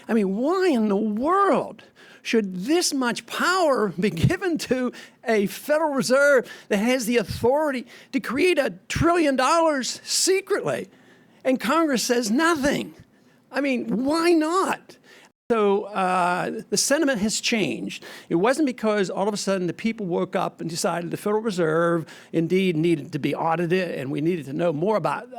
I mean, why in the world should this much power be given to a Federal Reserve that has the authority to create $1 trillion secretly? And Congress says nothing. I mean, why not? So the sentiment has changed. It wasn't because all of a sudden the people woke up and decided the Federal Reserve indeed needed to be audited and we needed to know more about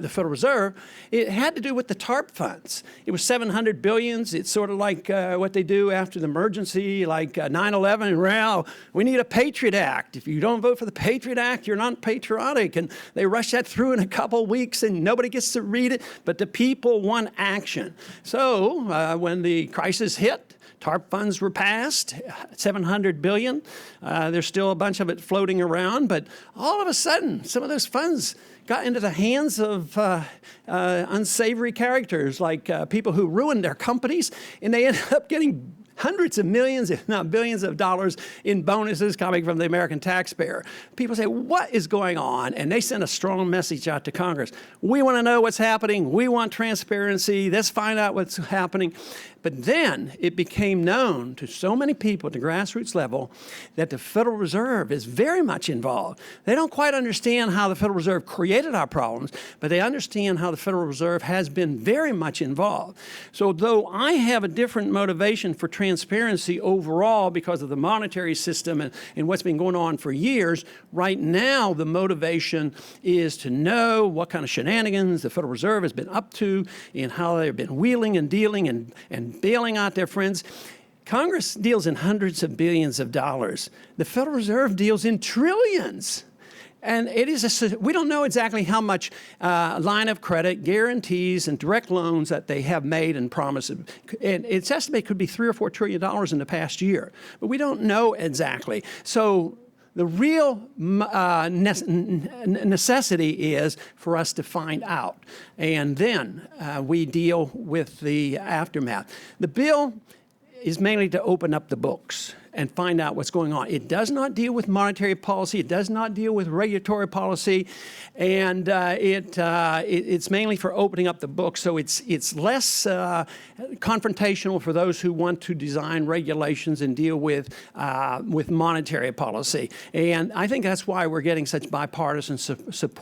the Federal Reserve. It had to do with the TARP funds. It was $700 billion. It's sort of like what they do after the emergency, like 9/11. Well, we need a Patriot Act. If you don't vote for the Patriot Act, you're not patriotic. And they rush that through in a couple weeks and nobody gets to read it, but the people want action. So when the crisis hit, TARP funds were passed, $700 billion. There's still a bunch of it floating around, but all of a sudden, some of those funds got into the hands of unsavory characters, like people who ruined their companies, and they ended up getting hundreds of millions, if not billions of dollars in bonuses coming from the American taxpayer. People say, what is going on? And they send a strong message out to Congress. We want to know what's happening. We want transparency. Let's find out what's happening. But then it became known to so many people at the grassroots level that the Federal Reserve is very much involved. They don't quite understand how the Federal Reserve created our problems, but they understand how the Federal Reserve has been very much involved. So though I have a different motivation for transparency overall because of the monetary system and what's been going on for years, right now the motivation is to know what kind of shenanigans the Federal Reserve has been up to and how they've been wheeling and dealing and bailing out their friends. Congress deals in hundreds of billions of dollars. The Federal Reserve deals in trillions. And it is we don't know exactly how much line of credit, guarantees, and direct loans that they have made and promised. And it's estimated could be $3 or $4 trillion in the past year. But we don't know exactly. So the real necessity is for us to find out. And then we deal with the aftermath. The bill is mainly to open up the books and find out what's going on. It does not deal with monetary policy. It does not deal with regulatory policy. And it's mainly for opening up the books. So it's less confrontational for those who want to design regulations and deal with monetary policy. And I think that's why we're getting such bipartisan support.